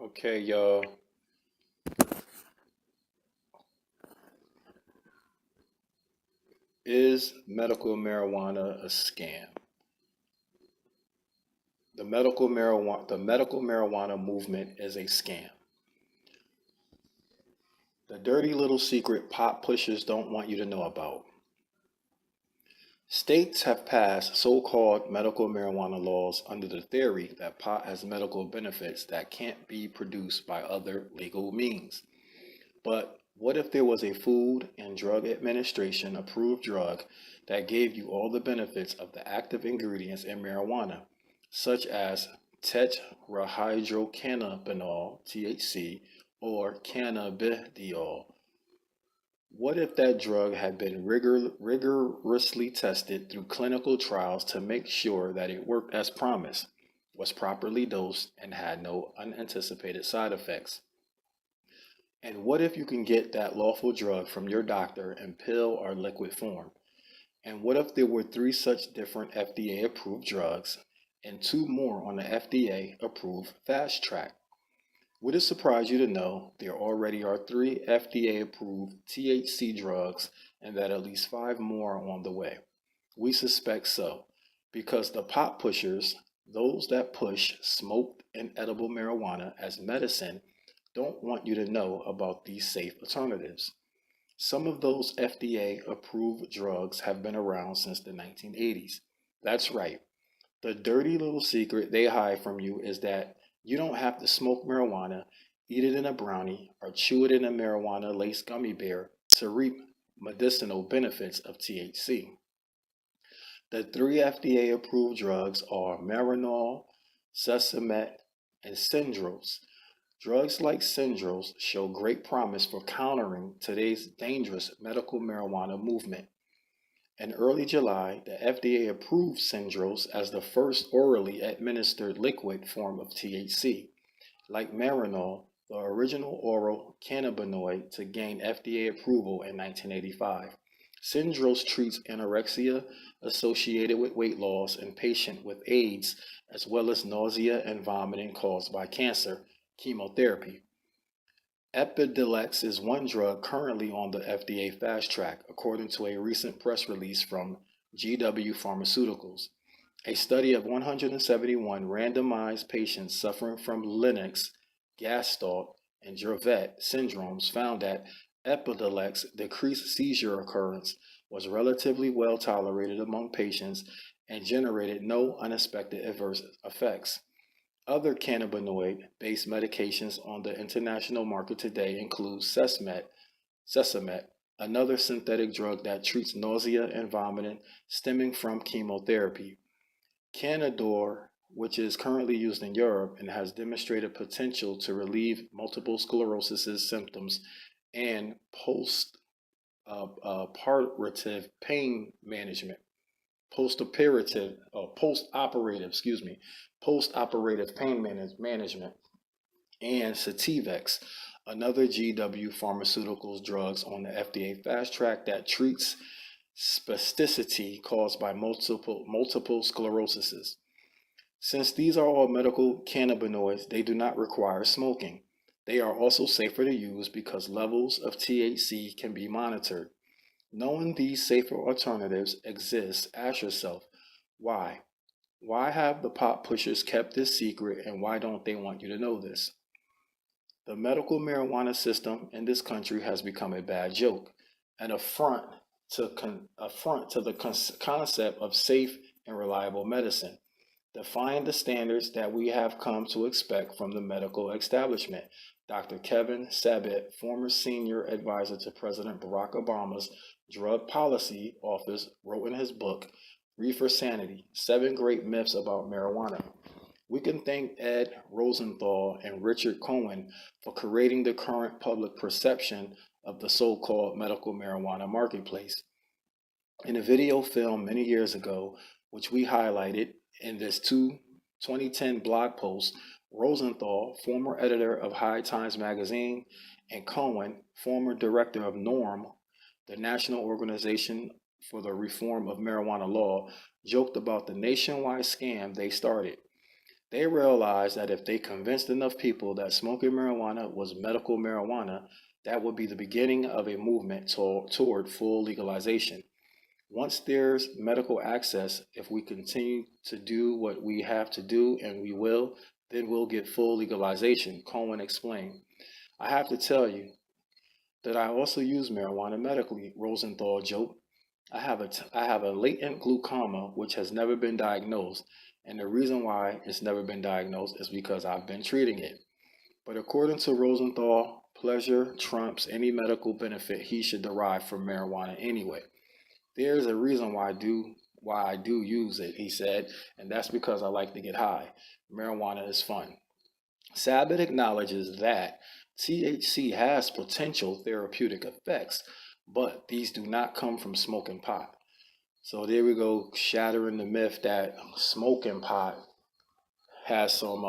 Okay, y'all. Is medical marijuana a scam? The medical marijuana movement is a scam. The dirty little secret pot pushers don't want you to know about. States have passed so-called medical marijuana laws under the theory that pot has medical benefits that can't be produced by other legal means. But what if there was a Food and Drug Administration approved drug that gave you all the benefits of the active ingredients in marijuana, such as tetrahydrocannabinol, THC, or cannabidiol? What if that drug had been rigorously tested through clinical trials to make sure that it worked as promised, was properly dosed, and had no unanticipated side effects? And what if you can get that lawful drug from your doctor in pill or liquid form? And what if there were three such different FDA approved drugs and two more on the FDA approved fast track? Would it surprise you to know there already are three FDA approved THC drugs and that at least five more are on the way? We suspect so, because the pot pushers, those that push smoked and edible marijuana as medicine, don't want you to know about these safe alternatives. Some of those FDA approved drugs have been around since the 1980s. That's right. The dirty little secret they hide from you is that you don't have to smoke marijuana, eat it in a brownie, or chew it in a marijuana laced gummy bear to reap medicinal benefits of THC. The three FDA approved drugs are Marinol, Sesamet, and Syndros. Drugs like Syndros show great promise for countering today's dangerous medical marijuana movement. In early July, the FDA approved Syndros as the first orally administered liquid form of THC. Like Marinol, the original oral cannabinoid to gain FDA approval in 1985. Syndros treats anorexia associated with weight loss in patients with AIDS, as well as nausea and vomiting caused by cancer, chemotherapy. Epidiolex is one drug currently on the FDA fast track, according to a recent press release from GW Pharmaceuticals. A study of 171 randomized patients suffering from Lennox, Gastalt, and Dravet syndromes found that Epidiolex decreased seizure occurrence, was relatively well tolerated among patients, and generated no unexpected adverse effects. Other cannabinoid-based medications on the international market today include Sesamet, another synthetic drug that treats nausea and vomiting stemming from chemotherapy. Canador, which is currently used in Europe and has demonstrated potential to relieve multiple sclerosis symptoms and post-operative pain management post-operative pain management, and Sativex, another GW Pharmaceuticals drugs on the FDA fast track that treats spasticity caused by multiple sclerosis. Since these are all medical cannabinoids, they do not require smoking. They are also safer to use because levels of THC can be monitored. Knowing these safer alternatives exist, ask yourself, why? Why have the pot pushers kept this secret and why don't they want you to know this? The medical marijuana system in this country has become a bad joke, an affront to the concept of safe and reliable medicine, defying the standards that we have come to expect from the medical establishment. Dr. Kevin Sabet, former senior advisor to President Barack Obama's Drug Policy Office, wrote in his book, Reefer Sanity: Seven Great Myths About Marijuana. We can thank Ed Rosenthal and Richard Cohen for creating the current public perception of the so called medical marijuana marketplace. In a video filmed many years ago, which we highlighted in this 2010 blog post, Rosenthal, former editor of High Times magazine, and Cohen, former director of NORM, the National Organization for the Reform of Marijuana Law, joked about the nationwide scam they started. They realized that if they convinced enough people that smoking marijuana was medical marijuana, that would be the beginning of a movement toward full legalization. Once there's medical access, if we continue to do what we have to do, and we will, then we'll get full legalization, Cohen explained. I have to tell you that I also use marijuana medically, Rosenthal joked. I have a latent glaucoma which has never been diagnosed, and the reason why it's never been diagnosed is because I've been treating it. But according to Rosenthal, pleasure trumps any medical benefit he should derive from marijuana anyway. There's a reason why I do use it, he said, and that's because I like to get high. Marijuana is fun. Sabbath acknowledges that THC has potential therapeutic effects, but these do not come from smoking pot. So there we go, shattering the myth that smoking pot has some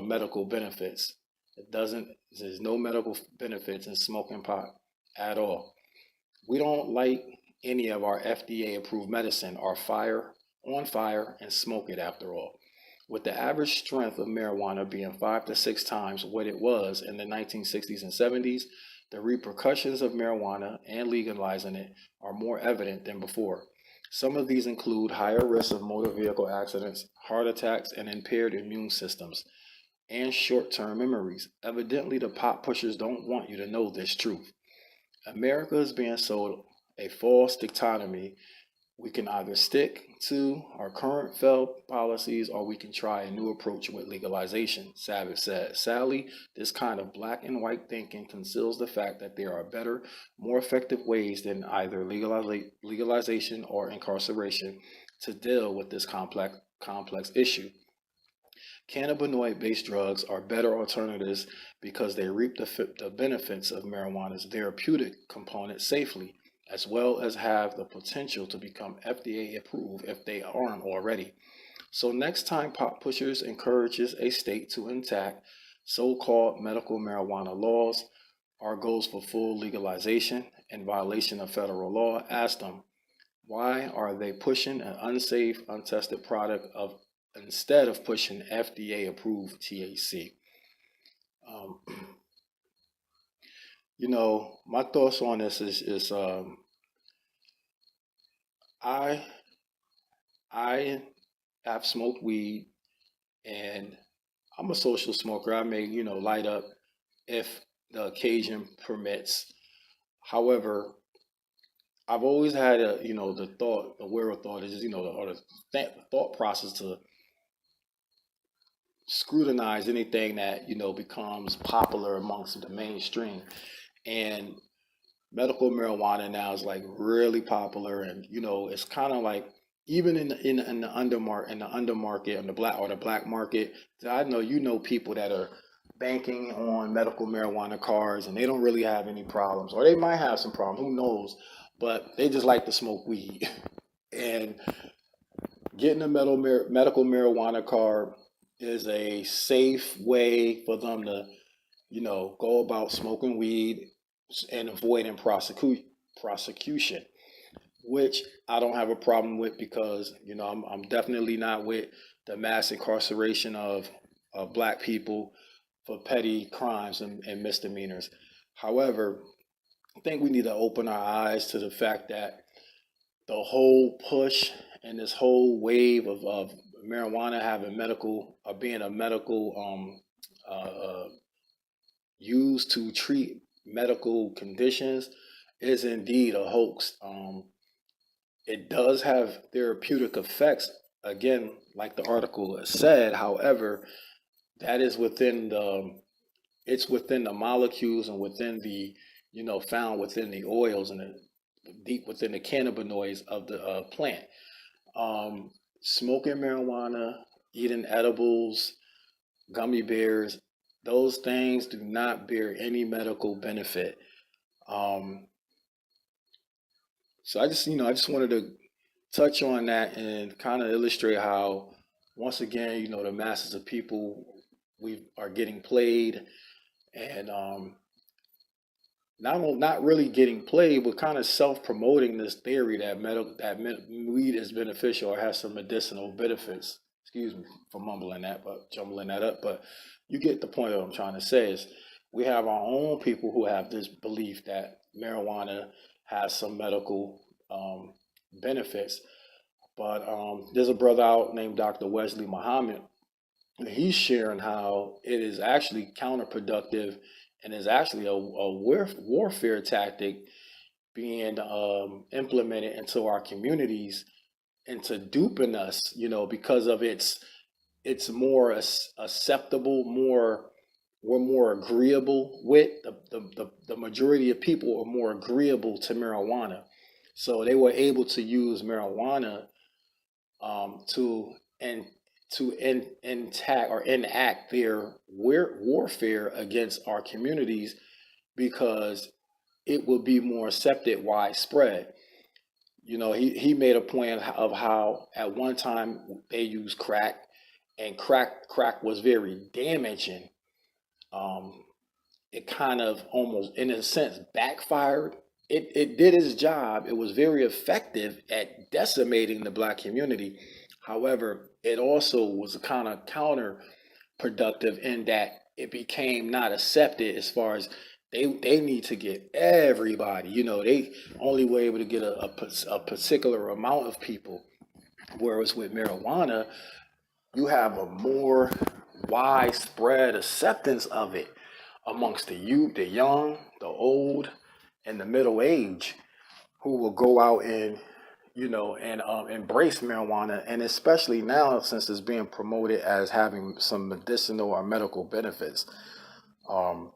medical benefits. It doesn't. There's no medical benefits in smoking pot at all. We don't light any of our FDA approved medicine or fire on fire and smoke it after all. With the average strength of marijuana being 5 to 6 times what it was in the 1960s and 70s, the repercussions of marijuana and legalizing it are more evident than before. Some of these include higher risks of motor vehicle accidents, heart attacks, and impaired immune systems, and short term memories. Evidently, the pot pushers don't want you to know this truth. America is being sold a false dichotomy. We can either stick to our current failed policies or we can try a new approach with legalization, Savage said. Sadly, this kind of black and white thinking conceals the fact that there are better, more effective ways than either legalization or incarceration to deal with this complex issue. Cannabinoid based drugs are better alternatives because they reap the benefits of marijuana's therapeutic component safely, as well as have the potential to become FDA approved if they aren't already. So, next time Pop Pushers encourages a state to enact so called medical marijuana laws or goes for full legalization in violation of federal law, ask them, why are they pushing an unsafe, untested product of instead of pushing FDA approved THC? Um, my thoughts on this is I I have smoked weed and I'm a social smoker. I may light up if the occasion permits. However, I've always had the wherewithal to just or the thought process to scrutinize anything that becomes popular amongst the mainstream. And medical marijuana now is like really popular, and it's kind of like even in the undermarket and the black market. I know people that are banking on medical marijuana cards and they don't really have any problems, or they might have some problems, who knows, but they just like to smoke weed. And getting a medical marijuana card is a safe way for them to go about smoking weed and avoiding prosecution, which I don't have a problem with because I'm definitely not with the mass incarceration of black people for petty crimes and misdemeanors. However, I think we need to open our eyes to the fact that the whole push and this whole wave of marijuana having medical or being a medical used to treat medical conditions is indeed a hoax. It does have therapeutic effects, again, like the article said. However, that is within it's within the molecules and within the, found within the oils and deep within the cannabinoids of the plant. Um, Smoking marijuana, eating edibles, gummy bears, those things do not bear any medical benefit. Um, so I just wanted to touch on that and kind of illustrate how, once again, the masses of people we are getting played, and not really getting played, but kind of self promoting this theory that weed is beneficial or has some medicinal benefits. Excuse me for mumbling that, but jumbling that up. But you get the point of what I'm trying to say is we have our own people who have this belief that marijuana has some medical benefits. But there's a brother out named Dr. Wesley Muhammad, and he's sharing how it is actually counterproductive and is actually a warfare tactic being implemented into our communities into duping us, because of it's more acceptable, we're more agreeable with the majority of people are more agreeable to marijuana, so they were able to use marijuana to and intact or enact their warfare against our communities because it will be more accepted widespread. He made a point of how at one time they used crack, and crack was very damaging. Um, it kind of almost, in a sense, backfired. It did its job. It was very effective at decimating the black community. However, it also was kind of counterproductive in that it became not accepted as far as they need to get everybody. They only were able to get a particular amount of people. Whereas with marijuana, you have a more widespread acceptance of it amongst the youth, the young, the old, and the middle age, who will go out and embrace marijuana, and especially now since it's being promoted as having some medicinal or medical benefits. Um,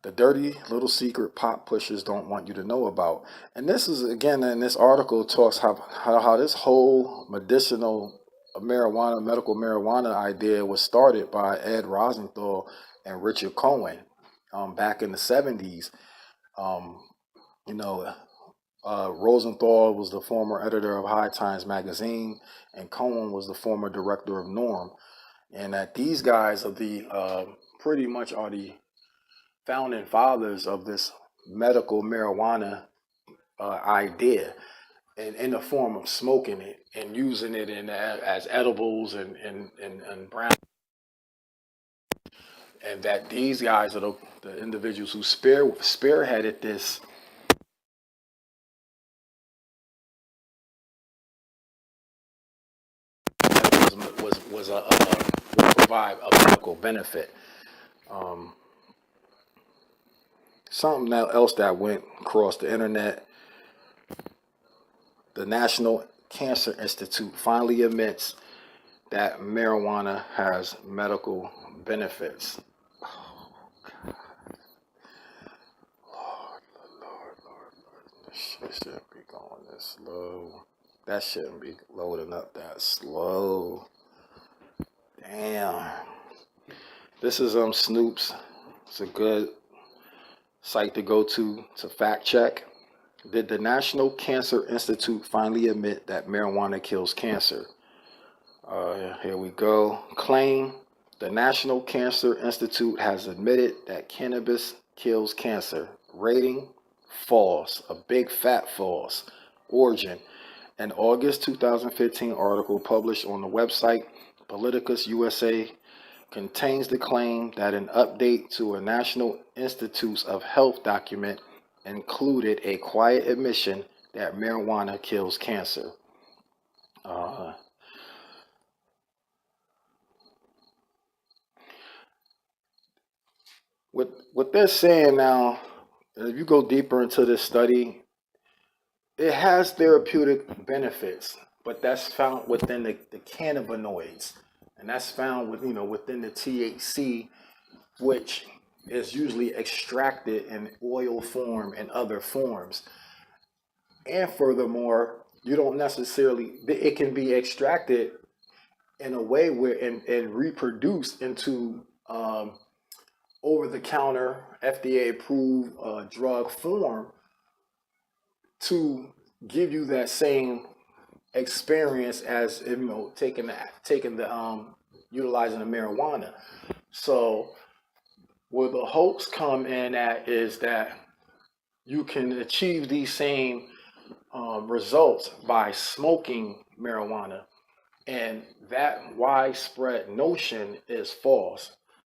the dirty little secret pot pushers don't want you to know about. And this is again in this article talks how this whole medicinal medical marijuana idea was started by Ed Rosenthal and Richard Cohen back in the 70s. Um, you know, Rosenthal was the former editor of High Times magazine, and Cohen was the former director of Norm. And that these guys are the pretty much are the founding fathers of this medical marijuana idea, and in the form of smoking it and using it as edibles and brown. And that these guys are the individuals who spearheaded this will provide a medical benefit. Um, Something else that went across the internet: the National Cancer Institute finally admits that marijuana has medical benefits. Lord, Lord, Lord, Lord. This shit shouldn't be going this slow. That shouldn't be loading up that slow. Damn. This is Snoop's. It's a good site to go to fact check. Did the National Cancer Institute finally admit that marijuana kills cancer? Here we go. Claim: the National Cancer Institute has admitted that cannabis kills cancer. Rating: false. A big fat false. Origin: an August 2015 article published on the website Politicus USA contains the claim that an update to a National Institutes of Health document included a quiet admission that marijuana kills cancer. Uh, what they're saying now, if you go deeper into this study, it has therapeutic benefits, but that's found within the cannabinoids, and that's found within the THC, which is usually extracted in oil form and other forms. And furthermore, you don't necessarily it can be extracted in a way where and reproduced into over the counter FDA approved drug form to give you that same experience as taking the utilizing the marijuana. So where the hopes come in at is that you can achieve these same results by smoking marijuana. And that widespread notion is false.